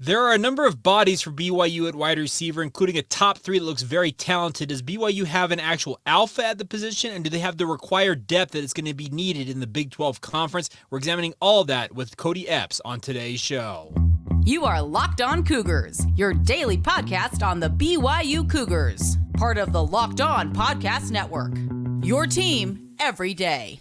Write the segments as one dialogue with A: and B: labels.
A: There are a number of bodies for BYU at wide receiver, including a top three that looks very talented. Does BYU have an actual alpha at the position, and do they have the required depth that is going to be needed in the Big 12 Conference? We're examining all of that with Kody Epps on today's show.
B: You are Locked On Cougars, your daily podcast on the BYU Cougars, part of the Locked On Podcast Network, your team every day.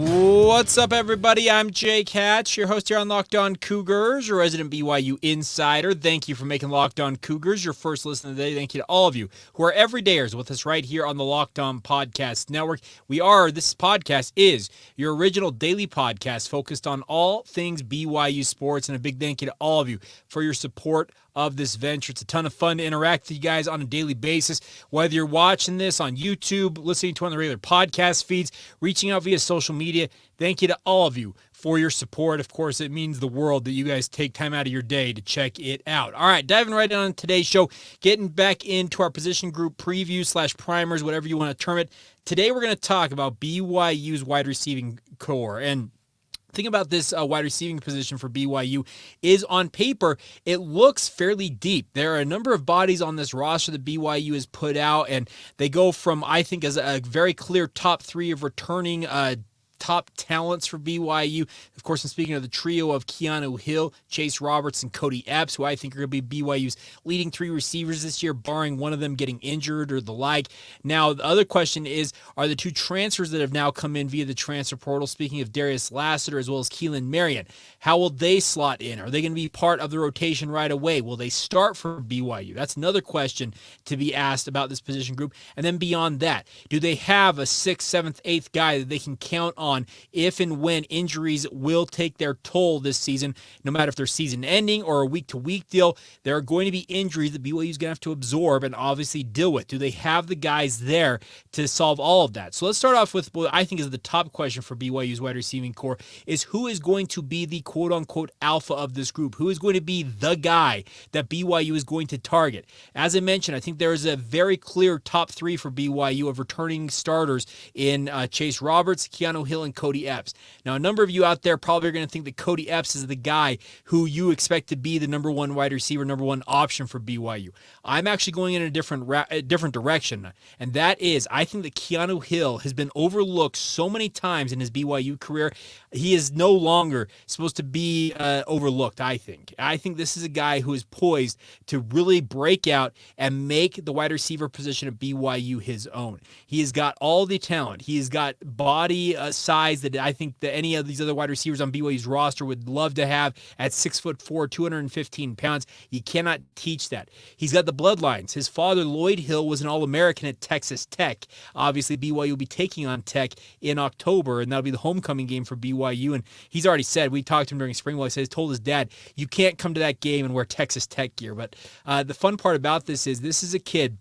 A: What's up, everybody? I'm Jake Hatch, your host here on Locked On Cougars, your resident BYU insider. Thank you for making Locked On Cougars your first listen of the day. Thank you to all of you who are everydayers with us right here on the Locked On Podcast Network. This podcast is your original daily podcast focused on all things BYU sports, and a big thank you to all of you for your support of this venture. It's a ton of fun to interact with you guys on a daily basis, whether you're watching this on YouTube, listening to one of the regular podcast feeds, reaching out via social media. Thank you to all of you for your support. Of course, it means the world that you guys take time out of your day to check it out. All right, diving right on today's show, getting back into our position group preview / primers, whatever you want to term it. Today, we're going to talk about BYU's wide receiving core. And thing about this wide receiving position for BYU is, on paper, it looks fairly deep. There are a number of bodies on this roster that BYU has put out, and they go from, I think, as a very clear top three of returning top talents for BYU. Of course, I'm speaking of the trio of Keanu Hill, Chase Roberts, and Kody Epps, who I think are going to be BYU's leading three receivers this year, barring one of them getting injured or the like. Now, the other question is, are the two transfers that have now come in via the transfer portal, speaking of Darius Lassiter as well as Keelan Marion, how will they slot in? Are they going to be part of the rotation right away? Will they start for BYU? That's another question to be asked about this position group. And then beyond that, do they have a 6th, 7th, 8th guy that they can count on if and when injuries will take their toll this season? No matter if they're season ending or a week-to-week deal, there are going to be injuries that BYU is going to have to absorb and obviously deal with. Do they have the guys there to solve all of that? So let's start off with what I think is the top question for BYU's wide receiving core, is who is going to be the quote-unquote alpha of this group? Who is going to be the guy that BYU is going to target? As I mentioned, I think there is a very clear top three for BYU of returning starters in Chase Roberts, Keanu Hill, and Kody Epps. Now, a number of you out there probably are going to think that Kody Epps is the guy who you expect to be the number one wide receiver, number one option for BYU. I'm actually going in a different direction, and that is, I think that Keanu Hill has been overlooked so many times in his BYU career. He is no longer supposed to be overlooked, I think. I think this is a guy who is poised to really break out and make the wide receiver position at BYU his own. He has got all the talent. He has got body size that I think that any of these other wide receivers on BYU's roster would love to have at 6'4", 215 pounds. You cannot teach that. He's got the bloodlines. His father, Lloyd Hill, was an All-American at Texas Tech. Obviously, BYU will be taking on Tech in October, and that'll be the homecoming game for BYU. And he's already said, we talked to him during spring ball, he told his dad, you can't come to that game and wear Texas Tech gear. But the fun part about this is a kid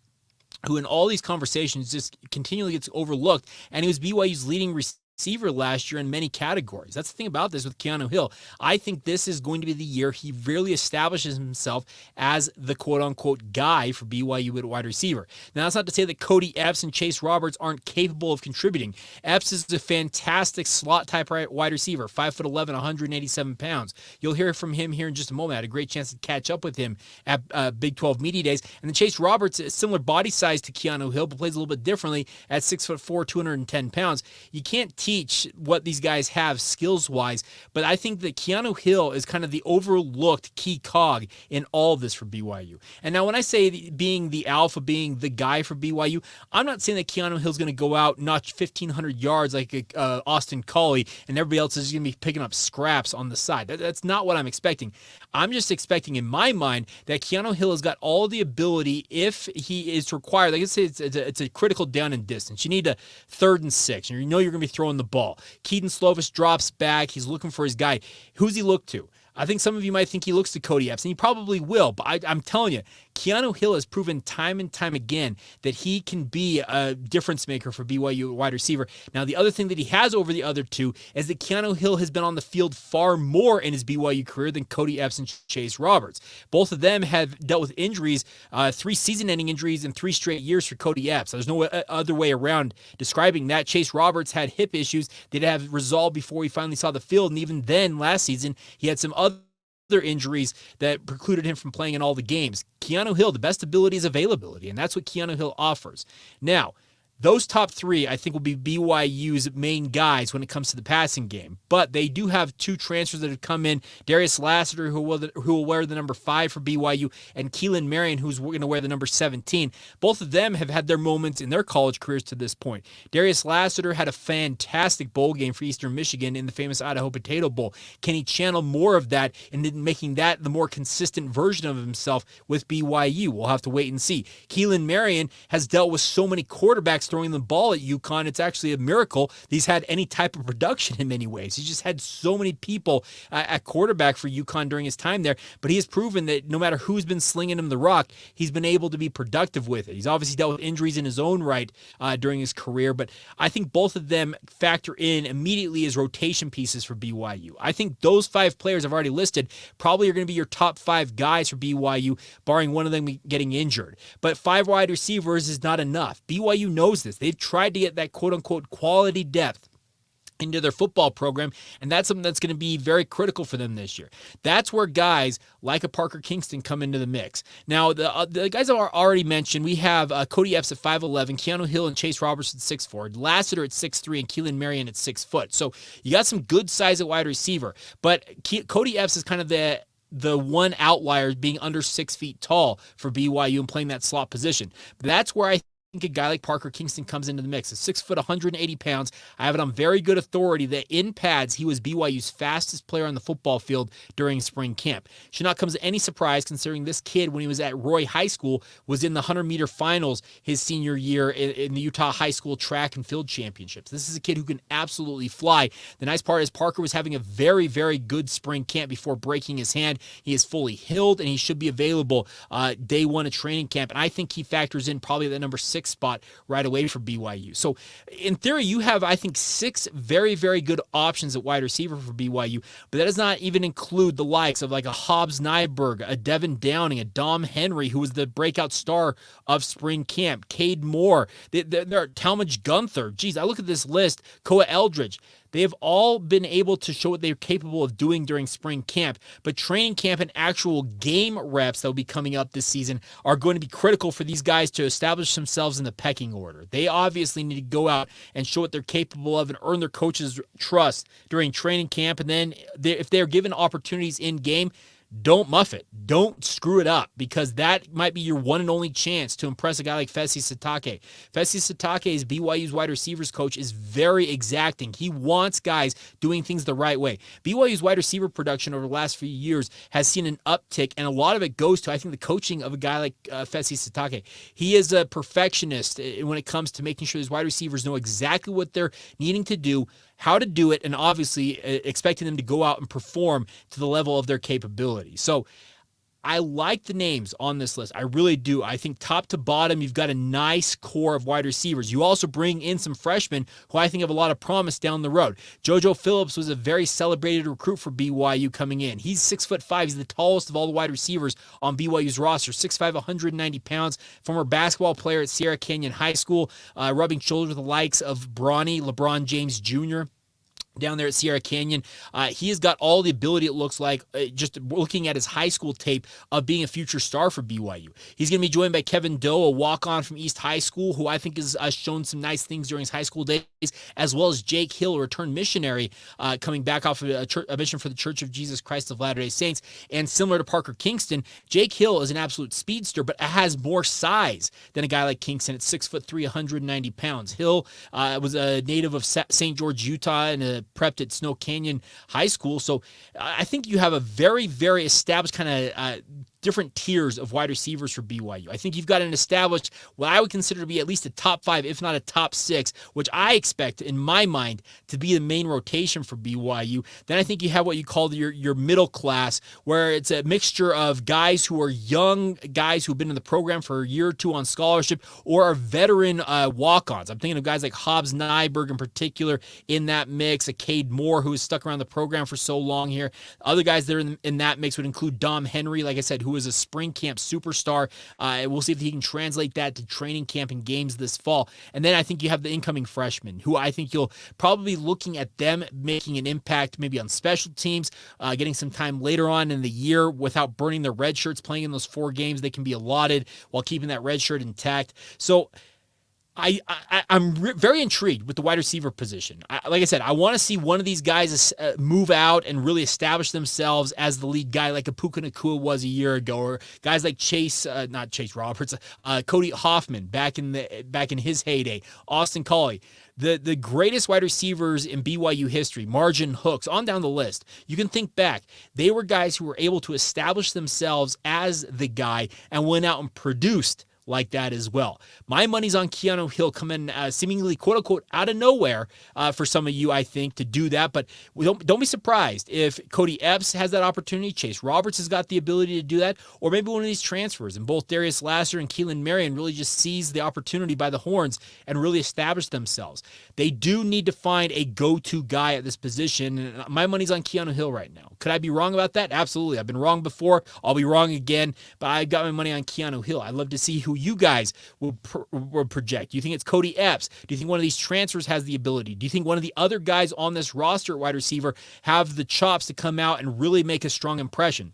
A: who in all these conversations just continually gets overlooked, and he was BYU's leading receiver last year in many categories. That's the thing about this with Keanu Hill. I think this is going to be the year he really establishes himself as the quote-unquote guy for BYU at wide receiver. Now, that's not to say that Kody Epps and Chase Roberts aren't capable of contributing. Epps is a fantastic slot-type wide receiver, 5'11", 187 pounds. You'll hear from him here in just a moment. I had a great chance to catch up with him at Big 12 Media Days. And then Chase Roberts, a similar body size to Keanu Hill, but plays a little bit differently at 6'4", 210 pounds. You can't teach what these guys have skills-wise, but I think that Keanu Hill is kind of the overlooked key cog in all of this for BYU. And now when I say being the alpha, being the guy for BYU, I'm not saying that Keanu Hill's going to go out, notch 1,500 yards like Austin Collie, and everybody else is going to be picking up scraps on the side. That's not what I'm expecting. I'm just expecting, in my mind, that Keanu Hill has got all the ability, if he is required. Like I say, it's a critical down and distance. You need a 3rd and 6, and you know you're going to be throwing the ball. Keaton Slovis drops back. He's looking for his guy. Who's he look to? I think some of you might think he looks to Kody Epps, and he probably will, but I'm telling you, Keanu Hill has proven time and time again that he can be a difference maker for BYU wide receiver. Now, the other thing that he has over the other two is that Keanu Hill has been on the field far more in his BYU career than Kody Epps and Chase Roberts. Both of them have dealt with injuries, 3 season-ending injuries in 3 straight years for Kody Epps. There's no other way around describing that. Chase Roberts had hip issues that have resolved before he finally saw the field, and even then, last season, he had some other injuries that precluded him from playing in all the games. Keanu Hill, the best ability is availability, and that's what Keanu Hill offers. Now, those top 3, I think, will be BYU's main guys when it comes to the passing game. But they do have 2 transfers that have come in. Darius Lassiter, who will wear the number 5 for BYU, and Keelan Marion, who's going to wear the number 17. Both of them have had their moments in their college careers to this point. Darius Lassiter had a fantastic bowl game for Eastern Michigan in the famous Idaho Potato Bowl. Can he channel more of that and making that the more consistent version of himself with BYU? We'll have to wait and see. Keelan Marion has dealt with so many quarterbacks throwing the ball at UConn. It's actually a miracle he's had any type of production in many ways. He's just had so many people at quarterback for UConn during his time there, but he has proven that no matter who's been slinging him the rock, he's been able to be productive with it. He's obviously dealt with injuries in his own right during his career, but I think both of them factor in immediately as rotation pieces for BYU. I think those 5 players I've already listed probably are going to be your top 5 guys for BYU, barring one of them getting injured. But 5 wide receivers is not enough. BYU knows this. They've tried to get that quote-unquote quality depth into their football program, and that's something that's going to be very critical for them this year. That's where guys like a Parker Kingston come into the mix. Now, the guys I've already mentioned, we have Kody Epps at 5'11", Keanu Hill and Chase Roberts at 6'4", Lassiter at 6'3", and Keelan Marion at 6 foot. So you got some good size at wide receiver, but Kody Epps is kind of the one outlier being under 6 feet tall for BYU and playing that slot position. But that's where I think a guy like Parker Kingston comes into the mix. At 6 foot, 180 pounds, I have it on very good authority that in pads, he was BYU's fastest player on the football field during spring camp. Should not come as any surprise considering this kid, when he was at Roy High School, was in the 100-meter finals his senior year in the Utah High School track and field championships. This is a kid who can absolutely fly. The nice part is Parker was having a very, very good spring camp before breaking his hand. He is fully healed, and he should be available day 1 of training camp. And I think he factors in probably the number 6 spot right away for BYU. So in theory, you have, I think, 6 very, very good options at wide receiver for BYU, but that does not even include the likes of like a Hobbs Nyberg, a Devin Downing, a Dom Henry, who was the breakout star of spring camp, Cade Moore, there are Talmadge Gunther. Geez, I look at this list, Koa Eldridge. They have all been able to show what they're capable of doing during spring camp, but training camp and actual game reps that will be coming up this season are going to be critical for these guys to establish themselves in the pecking order. They obviously need to go out and show what they're capable of and earn their coaches' trust during training camp, and then if they're given opportunities in game, don't muff it. Don't screw it up, because that might be your one and only chance to impress a guy like Fesi Sitake. Fesi Sitake, is BYU's wide receivers coach, is very exacting. He wants guys doing things the right way. BYU's wide receiver production over the last few years has seen an uptick, and a lot of it goes to, I think, the coaching of a guy like Fesi Sitake. He is a perfectionist when it comes to making sure his wide receivers know exactly what they're needing to do, how to do it, and obviously expecting them to go out and perform to the level of their capability. So I like the names on this list. I really do. I think top to bottom, you've got a nice core of wide receivers. You also bring in some freshmen who I think have a lot of promise down the road. JoJo Phillips was a very celebrated recruit for BYU coming in. He's 6'5". He's the tallest of all the wide receivers on BYU's roster. 6'5", 190 pounds, former basketball player at Sierra Canyon High School, rubbing shoulders with the likes of Bronny, LeBron James Jr., down there at Sierra Canyon. He has got all the ability, it looks like, just looking at his high school tape, of being a future star for BYU. He's going to be joined by Kevin Doe, a walk-on from East High School, who I think has shown some nice things during his high school days, as well as Jake Hill, a returned missionary, coming back off of a mission for the Church of Jesus Christ of Latter-day Saints. And similar to Parker Kingston, Jake Hill is an absolute speedster, but has more size than a guy like Kingston at 6'3", 190 pounds. Hill was a native of St. George, Utah, and prepped at Snow Canyon High School. So I think you have a very, very established kind of different tiers of wide receivers for BYU. I think you've got an established, what I would consider to be at least a top 5, if not a top 6, which I expect in my mind to be the main rotation for BYU. Then I think you have what you call your middle class, where it's a mixture of guys who are young, guys who've been in the program for a year or two on scholarship, or are veteran walk-ons. I'm thinking of guys like Hobbs Nyberg in particular in that mix, a Cade Moore who has stuck around the program for so long here. Other guys that are in that mix would include Dom Henry, like I said, who is a spring camp superstar. We'll see if he can translate that to training camp and games this fall. And then I think you have the incoming freshmen, who I think you'll probably be looking at them making an impact maybe on special teams, getting some time later on in the year without burning their red shirts, playing in those 4 games they can be allotted while keeping that red shirt intact. So I'm very intrigued with the wide receiver position. Like I said, I want to see one of these guys move out and really establish themselves as the lead guy, like Apuka Nakua was a year ago, or guys like not Chase Roberts, Cody Hoffman back in his heyday, Austin Collie. The greatest wide receivers in BYU history, Margin Hooks, on down the list. You can think back. They were guys who were able to establish themselves as the guy and went out and produced like that as well. My money's on Keanu Hill coming seemingly, quote-unquote, out of nowhere for some of you, I think, to do that. But don't be surprised if Kody Epps has that opportunity, Chase Roberts has got the ability to do that, or maybe one of these transfers, and both Darius Lasser and Keelan Marion really just seize the opportunity by the horns and really establish themselves. They do need to find a go-to guy at this position, and my money's on Keanu Hill right now. Could I be wrong about that? Absolutely. I've been wrong before. I'll be wrong again, but I've got my money on Keanu Hill. I'd love to see who you guys will project. Do you think it's Kody Epps? Do you think one of these transfers has the ability? Do you think one of the other guys on this roster at wide receiver have the chops to come out and really make a strong impression?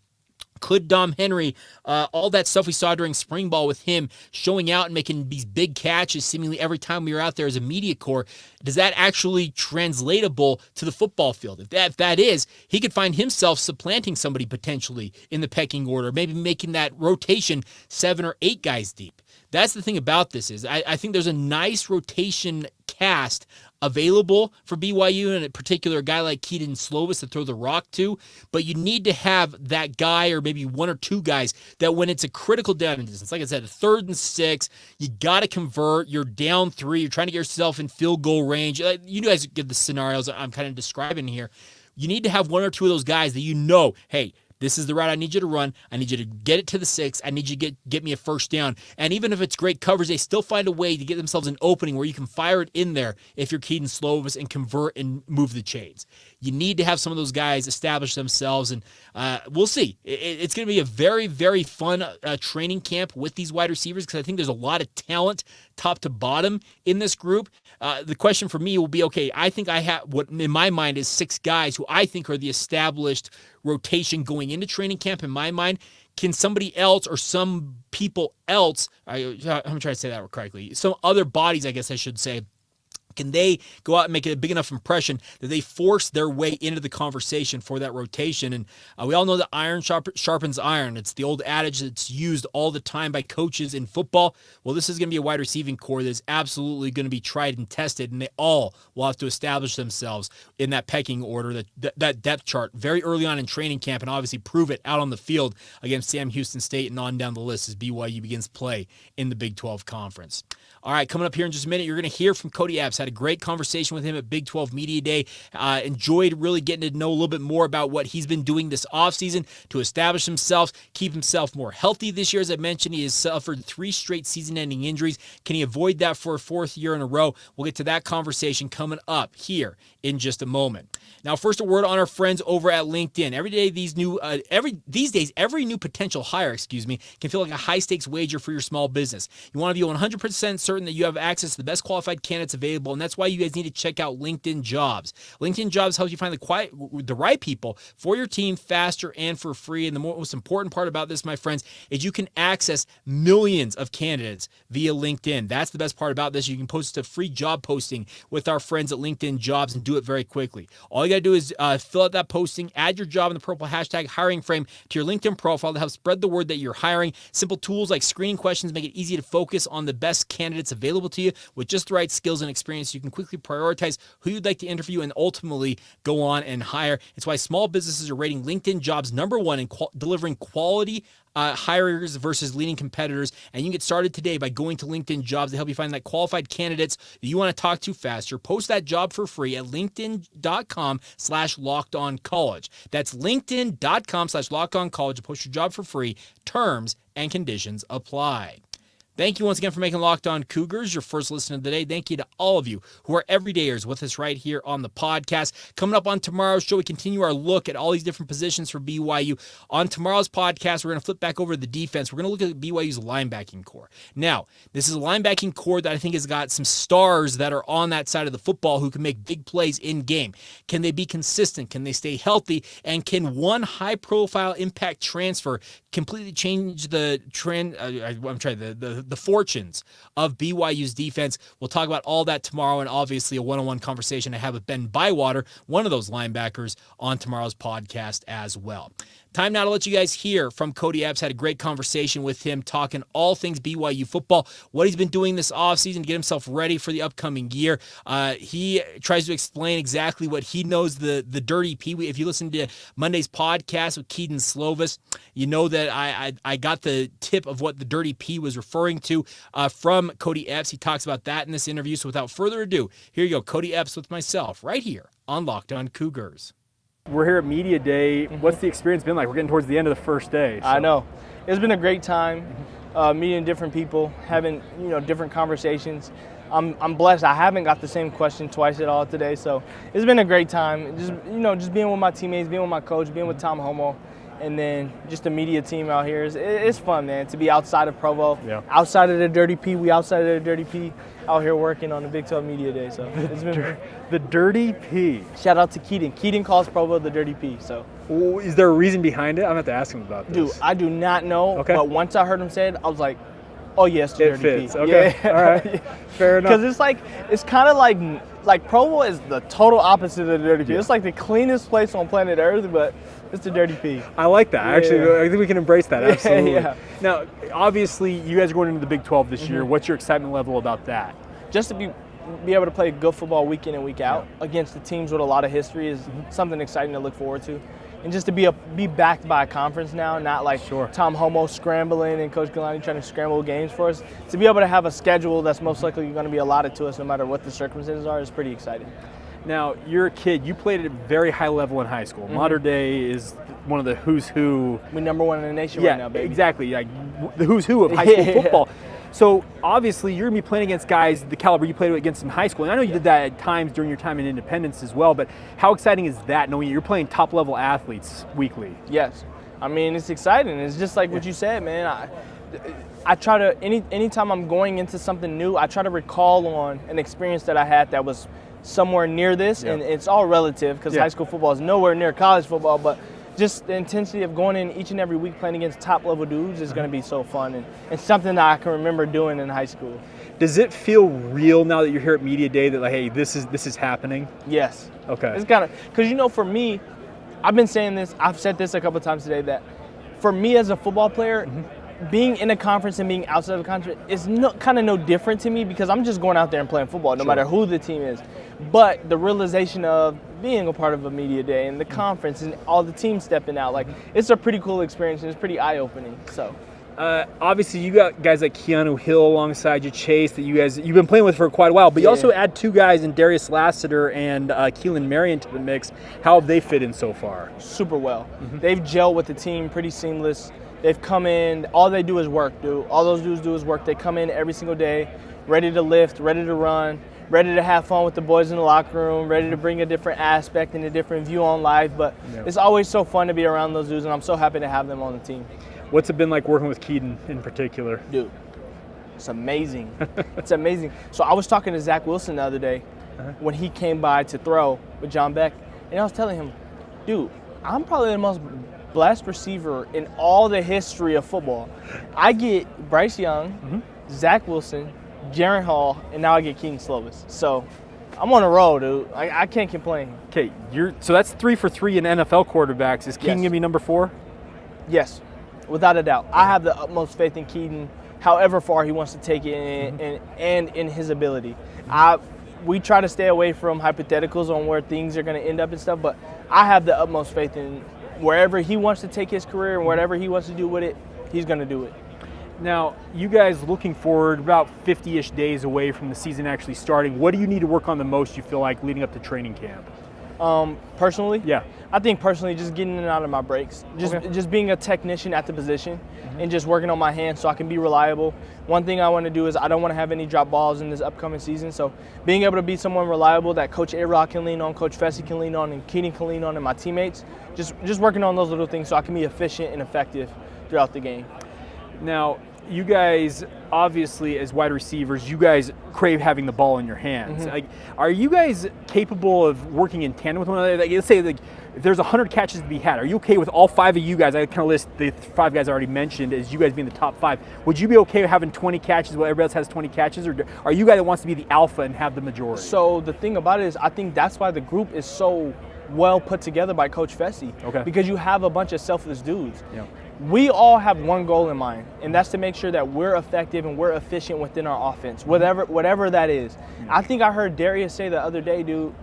A: Could Dom Henry, all that stuff we saw during spring ball with him showing out and making these big catches seemingly every time we were out there as a media corps, does that actually translatable to the football field? If that is, he could find himself supplanting somebody potentially in the pecking order, maybe making that rotation 7 or 8 guys deep. That's the thing about this is I think there's a nice rotation cast available for BYU, and in particular a guy like Keaton Slovis to throw the rock to, but you need to have that guy or maybe 1 or 2 guys that when it's a critical down distance, like I said, a 3rd and 6, you got to convert, you're down 3, you're trying to get yourself in field goal range. You guys get the scenarios I'm kind of describing here. You need to have 1 or 2 of those guys that you know, hey, this is the route I need you to run. I need you to get it to the 6. I need you to get me a first down. And even if it's great coverage, they still find a way to get themselves an opening where you can fire it in there if you're Keaton Slovis and convert and move the chains. You need to have some of those guys establish themselves, and we'll see. It's going to be a very, very fun training camp with these wide receivers because I think there's a lot of talent top to bottom in this group. The question for me will be, okay, I think I have what in my mind is 6 guys who I think are the established rotation going into training camp in my mind. Can somebody else or some people else, I'm trying to say that correctly, some other bodies, I guess I should say, can they go out and make a big enough impression that they force their way into the conversation for that rotation? And we all know that iron sharpens iron. It's the old adage that's used all the time by coaches in football. Well, this is going to be a wide receiving core that's absolutely going to be tried and tested, and they all will have to establish themselves in that pecking order, that depth chart very early on in training camp, and obviously prove it out on the field against Sam Houston State and on down the list as BYU begins play in the Big 12 Conference. All right, coming up here in just a minute, you're going to hear from Kody Epps. Had a great conversation with him at Big 12 Media Day. Enjoyed really getting to know a little bit more about what he's been doing this offseason to establish himself, keep himself more healthy this year. As I mentioned, he has suffered 3 straight season-ending injuries. Can he avoid that for a 4th year in a row? We'll get to that conversation coming up here in just a moment. Now, first, a word on our friends over at LinkedIn. These days, every new potential hire, can feel like a high-stakes wager for your small business. You want to be 100% certain that you have access to the best qualified candidates available, and that's why you guys need to check out LinkedIn Jobs. LinkedIn Jobs helps you find the right people for your team faster and for free. And the most important part about this, my friends, is you can access millions of candidates via LinkedIn. That's the best part about this. You can post a free job posting with our friends at LinkedIn Jobs and do it very quickly. All you got to do is fill out that posting, add your job in the purple hashtag hiring frame to your LinkedIn profile to help spread the word that you're hiring. Simple tools like screening questions make it easy to focus on the best candidates candidates available to you with just the right skills and experience. You can quickly prioritize who you'd like to interview and ultimately go on and hire. It's why small businesses are rating LinkedIn Jobs #1 in delivering quality hirers versus leading competitors. And you can get started today by going to LinkedIn Jobs to help you find that qualified candidates that you want to talk to faster. Post that job for free at linkedin.com/lockedoncollege. That's linkedin.com/lockedoncollege to post your job for free. Terms and conditions apply. Thank you once again for making Locked On Cougars your first listen of the day. Thank you to all of you who are everydayers with us right here on the podcast. Coming up on tomorrow's show, we continue our look at all these different positions for BYU. On tomorrow's podcast, we're going to flip back over to the defense. We're going to look at BYU's linebacking core. Now, this is a linebacking core that I think has got some stars that are on that side of the football who can make big plays in game. Can they be consistent? Can they stay healthy? And can one high-profile impact transfer completely change the trend? The fortunes of BYU's defense. We'll talk about all that tomorrow, and obviously a one-on-one conversation I have with Ben Bywater, one of those linebackers, on tomorrow's podcast as well. Time now to let you guys hear from Kody Epps. Had a great conversation with him talking all things BYU football, what he's been doing this offseason to get himself ready for the upcoming year. He tries to explain exactly what he knows, the dirty P. If you listen to Monday's podcast with Keaton Slovis, you know that I got the tip of what the dirty P was referring to from Kody Epps. He talks about that in this interview. So without further ado, here you go, Kody Epps with myself right here on Locked On Cougars.
C: We're here at Media Day. What's the experience been like? We're getting towards the end of the first day. So.
D: I know. It's been a great time meeting different people, having different conversations. I'm blessed. I haven't got the same question twice at all today, so it's been a great time. Just being with my teammates, being with my coach, being with Tom Homo, and then just the media team out here. It's fun, man, to be outside of Provo, outside of the Dirty P. We outside of the Dirty P out here working on the Big 12 Media Day. So it's been
C: the Dirty P.
D: Shout out to Keaton. Keaton calls Provo the Dirty P. So
C: is there a reason behind it? I'm going to have to ask him about this.
D: Dude, I do not know, but once I heard him say it, I was like, oh, yes, the
C: it
D: Dirty
C: fits.
D: P.
C: Okay.
D: Yeah.
C: All right. Fair enough.
D: Because it's kind of like Provo is the total opposite of the Dirty P.
C: Yeah.
D: It's like the cleanest place on planet Earth, but it's the Dirty P.
C: I like that.
D: Yeah.
C: Actually, I think we can embrace that. Absolutely.
D: Yeah.
C: Now, obviously, you guys are going into the Big 12 this year. What's your excitement level about that?
D: Just to be able to play good football week in and week out against the teams with a lot of history is something exciting to look forward to. And just to be backed by a conference now, not like Tom Homo scrambling and Coach Galani trying to scramble games for us. To be able to have a schedule that's most likely going to be allotted to us no matter what the circumstances are is pretty exciting.
C: Now, you're a kid. You played at a very high level in high school. Modern day is one of the who's who.
D: We're #1 in the nation right now, baby.
C: Exactly. Like the who's who of high school football. So obviously you're going to be playing against guys the caliber you played against in high school. And I know you did that at times during your time in Independence as well, but how exciting is that knowing you're playing top level athletes weekly?
D: Yes. I mean, it's exciting. It's just like what you said, man. I try to, anytime I'm going into something new, I try to recall on an experience that I had that was somewhere near this, and it's all relative because high school football is nowhere near college football, but just the intensity of going in each and every week playing against top-level dudes is going to be so fun, and something that I can remember doing in high school.
C: Does it feel real now that you're here at Media Day that, like, hey, this is happening?
D: Yes.
C: Okay.
D: It's kind of – because, for me, I've been saying this. I've said this a couple of times today that for me as a football player, being in a conference and being outside of a conference is kind of no different to me because I'm just going out there and playing football no matter who the team is. But the realization of being a part of a media day and the conference and all the teams stepping out, like, it's a pretty cool experience and it's pretty eye-opening. So,
C: obviously, you got guys like Keanu Hill alongside you, Chase, that you've been playing with for quite a while. But you also add two guys in Darius Lassiter and Keelan Marion to the mix. How have they fit in so far?
D: Super well. They've gelled with the team, pretty seamless. They've come in. All they do is work, dude. All those dudes do is work. They come in every single day, ready to lift, ready to run, ready to have fun with the boys in the locker room, ready to bring a different aspect and a different view on life. But it's always so fun to be around those dudes, and I'm so happy to have them on the team.
C: What's it been like working with Keaton in particular?
D: Dude, it's amazing. It's amazing. So I was talking to Zach Wilson the other day when he came by to throw with John Beck, and I was telling him, dude, I'm probably the most blessed receiver in all the history of football. I get Bryce Young, Zach Wilson, Jaren Hall, and now I get Keaton Slovis. So I'm on a roll, dude. I can't complain.
C: Okay, so that's 3 for 3 in NFL quarterbacks. Is Keaton going to be number 4?
D: Yes, without a doubt. I have the utmost faith in Keaton. however far he wants to take it and in his ability. We try to stay away from hypotheticals on where things are going to end up and stuff, but I have the utmost faith in wherever he wants to take his career and whatever he wants to do with it, he's going to do it.
C: Now, you guys looking forward about 50-ish days away from the season actually starting. What do you need to work on the most, you feel like, leading up to training camp?
D: Personally?
C: Yeah.
D: I think personally just getting in and out of my breaks. Just being a technician at the position and just working on my hands so I can be reliable. One thing I want to do is I don't want to have any drop balls in this upcoming season. So being able to be someone reliable that Coach A-Rod can lean on, Coach Fessy can lean on, and Keaton can lean on, and my teammates. Just working on those little things so I can be efficient and effective throughout the game.
C: Now, you guys, obviously, as wide receivers, you guys crave having the ball in your hands. Like, are you guys capable of working in tandem with one another? Like, let's say if there's 100 catches to be had, are you okay with all 5 of you guys? I kind of list the 5 guys I already mentioned as you guys being the top 5. Would you be okay with having 20 catches while everybody else has 20 catches? Or are you a guy that wants to be the alpha and have the majority?
D: So the thing about it is I think that's why the group is so well put together by Coach Fessy.
C: Okay.
D: Because you have a bunch of selfless dudes.
C: Yeah.
D: We all have one goal in mind, and that's to make sure that we're effective and we're efficient within our offense, whatever that is. I think I heard Darius say the other day, dude,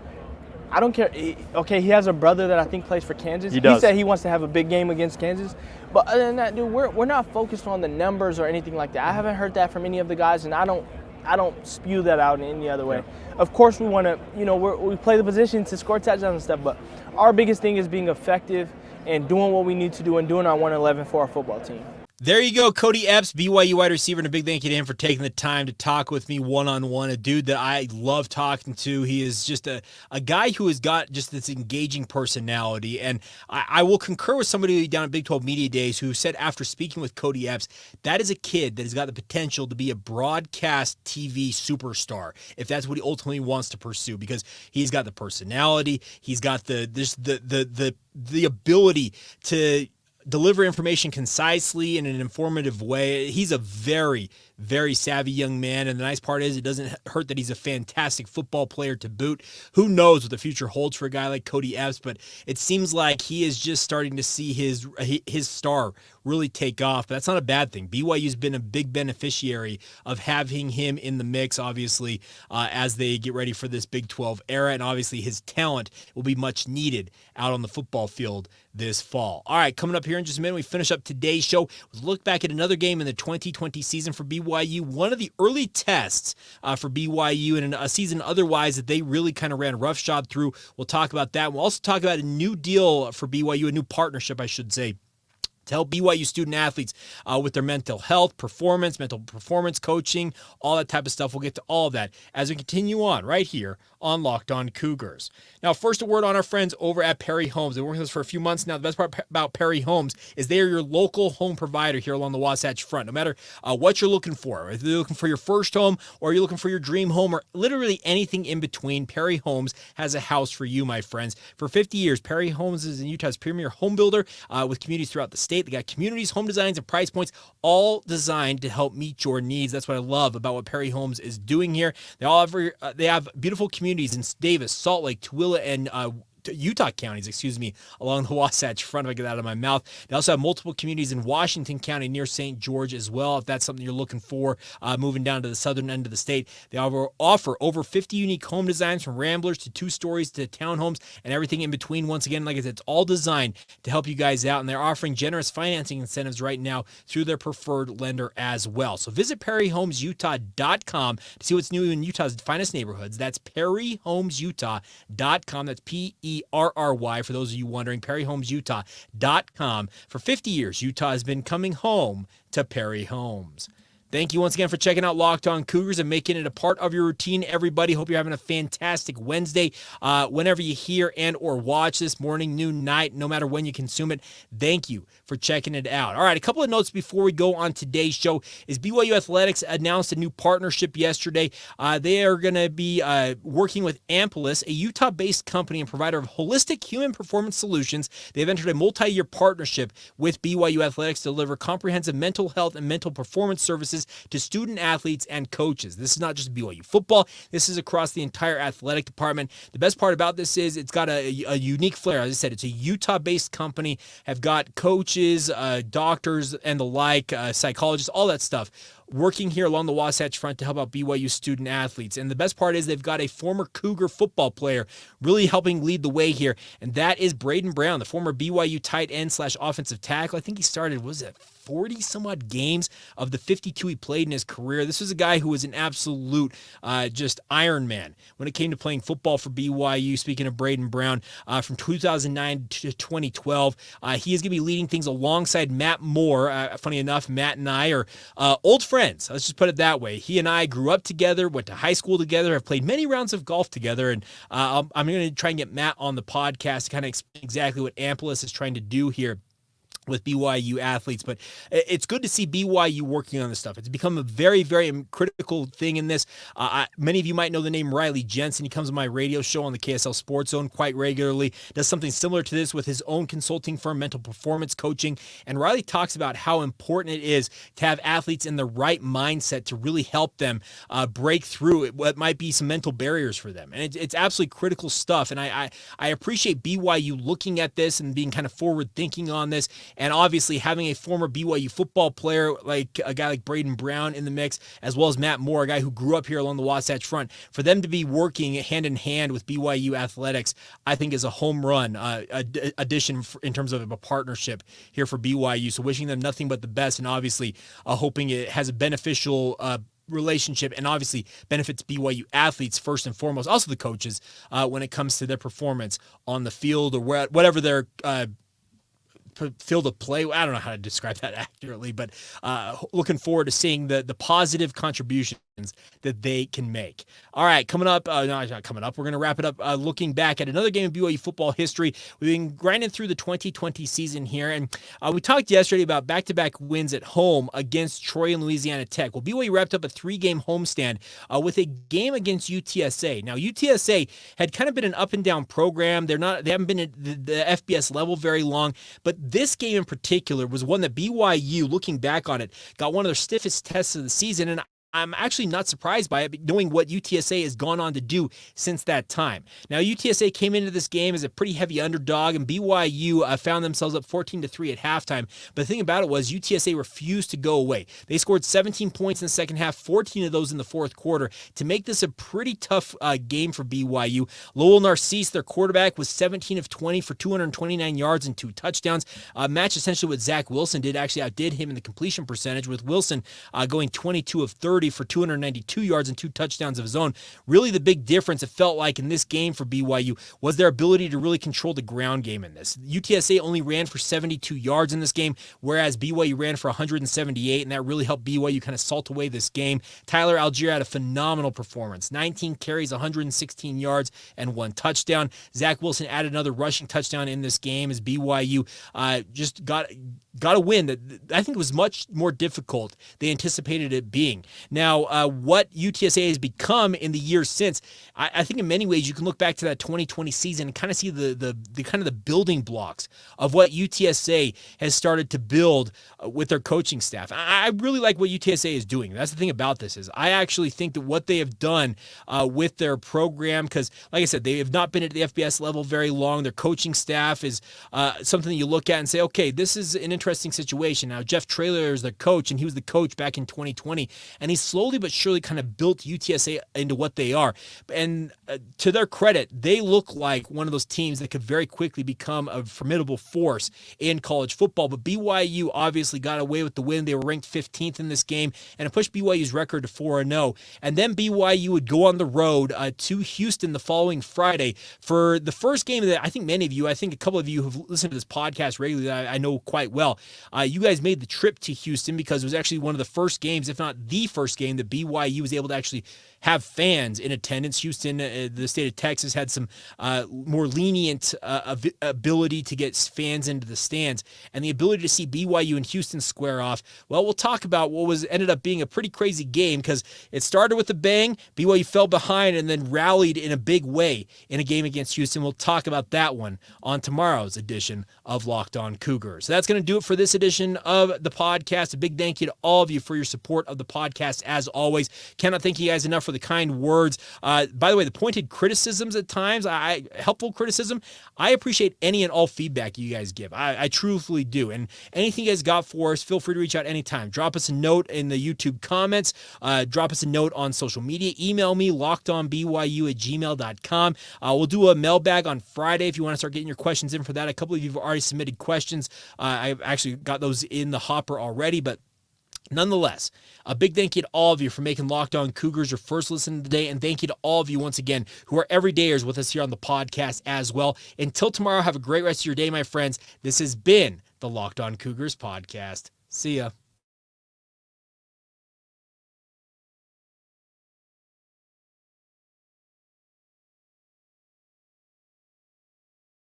D: I don't care. Okay, he has a brother that I think plays for Kansas.
C: He does.
D: He said he wants to have a big game against Kansas. But other than that, dude, we're not focused on the numbers or anything like that. I haven't heard that from any of the guys, and I don't spew that out in any other way. Yeah. Of course, we want to, we play the position to score touchdowns and stuff, but our biggest thing is being effective and doing what we need to do and doing our 111 for our football team.
A: There you go, Kody Epps, BYU wide receiver, and a big thank you to him for taking the time to talk with me one-on-one, a dude that I love talking to. He is just a guy who has got just this engaging personality, and I will concur with somebody down at Big 12 Media Days who said after speaking with Kody Epps, that is a kid that has got the potential to be a broadcast TV superstar, if that's what he ultimately wants to pursue, because he's got the personality, he's got the ability to deliver information concisely in an informative way. He's a very, very savvy young man, and the nice part is it doesn't hurt that he's a fantastic football player to boot. Who knows what the future holds for a guy like Kody Epps, but it seems like he is just starting to see his star really take off. But that's not a bad thing. BYU's been a big beneficiary of having him in the mix, obviously, as they get ready for this Big 12 era, and obviously his talent will be much needed out on the football field this fall. All right, coming up here in just a minute, we finish up today's show. We'll look back at another game in the 2020 season for BYU, one of the early tests for BYU in a season otherwise that they really kind of ran roughshod through. We'll talk about that. We'll also talk about a new deal for BYU, a new partnership, I should say, to help BYU student athletes with their mental performance coaching, all that type of stuff. We'll get to all of that as we continue on right here on Locked On Cougars. Now, first, a word on our friends over at Perry Homes. They've been working with us for a few months now. The best part about Perry Homes is they are your local home provider here along the Wasatch Front. No matter what you're looking for, if you're looking for your first home or you're looking for your dream home or literally anything in between, Perry Homes has a house for you, my friends. For 50 years, Perry Homes is in Utah's premier home builder with communities throughout the state. They got communities, home designs, and price points all designed to help meet your needs. That's what I love about what Perry Homes is doing here. They have beautiful communities in Davis, Salt Lake, Tooele, and Utah counties, along the Wasatch Front, if I get that out of my mouth. They also have multiple communities in Washington County near St. George as well, if that's something you're looking for, moving down to the southern end of the state. They offer over 50 unique home designs from ramblers to 2 stories to townhomes and everything in between. Once again, like I said, it's all designed to help you guys out, and they're offering generous financing incentives right now through their preferred lender as well. So visit PerryHomesUtah.com to see what's new in Utah's finest neighborhoods. That's PerryHomesUtah.com. That's PERRY, for those of you wondering, PerryHomesUtah.com. For 50 years, Utah has been coming home to Perry Homes. Thank you once again for checking out Locked On Cougars and making it a part of your routine, everybody. Hope you're having a fantastic Wednesday. Whenever you hear and or watch this, morning, noon, night, no matter when you consume it, thank you for checking it out. All right, a couple of notes before we go on today's show is BYU Athletics announced a new partnership yesterday. They are going to be working with Ampelis, a Utah-based company and provider of holistic human performance solutions. They've entered a multi-year partnership with BYU Athletics to deliver comprehensive mental health and mental performance services to student athletes and coaches. This is not just BYU football. This is across the entire athletic department. The best part about this is it's got a unique flair. As I said, it's a Utah-based company, have got coaches, doctors, and the like, psychologists, all that stuff, working here along the Wasatch Front to help out BYU student athletes. And the best part is they've got a former Cougar football player really helping lead the way here, and that is Braden Brown, the former BYU tight end / offensive tackle. I think he started, 40 some odd games of the 52 he played in his career. This was a guy who was an absolute just Iron Man when it came to playing football for BYU. Speaking of Braden Brown, from 2009 to 2012, he is going to be leading things alongside Matt Moore. Funny enough, Matt and I are old friends. Let's just put it that way. He and I grew up together, went to high school together, have played many rounds of golf together, and I'm going to try and get Matt on the podcast to kind of explain exactly what Ampelis is trying to do here with BYU athletes. But it's good to see BYU working on this stuff. It's become a very, very critical thing in this. Many of you might know the name Riley Jensen. He comes on my radio show on the KSL Sports Zone quite regularly, does something similar to this with his own consulting firm, Mental Performance Coaching. And Riley talks about how important it is to have athletes in the right mindset to really help them break through what might be some mental barriers for them. And it's absolutely critical stuff. And I appreciate BYU looking at this and being kind of forward thinking on this. And obviously having a former BYU football player like a guy like Braden Brown in the mix, as well as Matt Moore, a guy who grew up here along the Wasatch Front, for them to be working hand in hand with BYU athletics, I think is a home run addition in terms of a partnership here for BYU. So wishing them nothing but the best, and obviously hoping it has a beneficial relationship and obviously benefits BYU athletes first and foremost, also the coaches, when it comes to their performance on the field or whatever their field of play. I don't know how to describe that accurately, but looking forward to seeing the positive contributions that they can make. All right, coming up, not coming up, we're going to wrap it up looking back at another game of BYU football history. We've been grinding through the 2020 season here, and we talked yesterday about back-to-back wins at home against Troy and Louisiana Tech. Well, BYU wrapped up a 3-game homestand with a game against UTSA. Now, UTSA had kind of been an up-and-down program. They haven't been at the FBS level very long, but this game in particular was one that BYU, looking back on it, got one of their stiffest tests of the season, and I'm actually not surprised by it, knowing what UTSA has gone on to do since that time. Now, UTSA came into this game as a pretty heavy underdog, and BYU found themselves up 14-3 at halftime. But the thing about it was UTSA refused to go away. They scored 17 points in the second half, 14 of those in the fourth quarter, to make this a pretty tough game for BYU. Lowell Narcisse, their quarterback, was 17 of 20 for 229 yards and 2 touchdowns. Match essentially what Zach Wilson did, actually outdid him in the completion percentage, with Wilson going 22 of 30 for 292 yards and 2 touchdowns of his own. Really the big difference, it felt like, in this game for BYU was their ability to really control the ground game in this. UTSA only ran for 72 yards in this game, whereas BYU ran for 178, and that really helped BYU kind of salt away this game. Tyler Algier had a phenomenal performance. 19 carries, 116 yards, and 1 touchdown. Zach Wilson added another rushing touchdown in this game as BYU just got a win that I think was much more difficult than anticipated it being. Now, what UTSA has become in the years since, I think in many ways you can look back to that 2020 season and kind of see the kind of the building blocks of what UTSA has started to build with their coaching staff. I really like what UTSA is doing. That's the thing about this, is I actually think that what they have done with their program, because like I said, they have not been at the FBS level very long. Their coaching staff is something that you look at and say, okay, this is an interesting situation. Now, Jeff Traylor is their coach, and he was the coach back in 2020, and he's slowly but surely kind of built UTSA into what they are. And to their credit, they look like one of those teams that could very quickly become a formidable force in college football. But BYU obviously got away with the win. They were ranked 15th in this game, and it pushed BYU's record to 4-0. And then BYU would go on the road to Houston the following Friday for the first game that I think many of you, I think a couple of you who've listened to this podcast regularly that I know quite well. You guys made the trip to Houston because it was actually one of the first games, if not the first game, that BYU was able to actually have fans in attendance. Houston, the state of Texas, had some more lenient ability to get fans into the stands, and the ability to see BYU and Houston square off. Well, we'll talk about what ended up being a pretty crazy game, because it started with a bang. BYU fell behind and then rallied in a big way in a game against Houston. We'll talk about that one on tomorrow's edition of Locked On Cougars. So that's going to do it it for this edition of the podcast. A big thank you to all of you for your support of the podcast, as always. Cannot thank you guys enough for the kind words. By the way, the pointed criticisms at times, helpful criticism, I appreciate any and all feedback you guys give. I truthfully do. And anything you guys got for us, feel free to reach out anytime. Drop us a note in the YouTube comments. Drop us a note on social media. Email me, lockedonbyu@gmail.com. We'll do a mailbag on Friday if you want to start getting your questions in for that. A couple of you have already submitted questions. I've actually got those in the hopper already, but nonetheless, a big thank you to all of you for making Locked On Cougars your first listen of the day, and thank you to all of you once again who are everydayers with us here on the podcast as well. Until tomorrow, have a great rest of your day, my friends. This has been the Locked On Cougars podcast. See ya.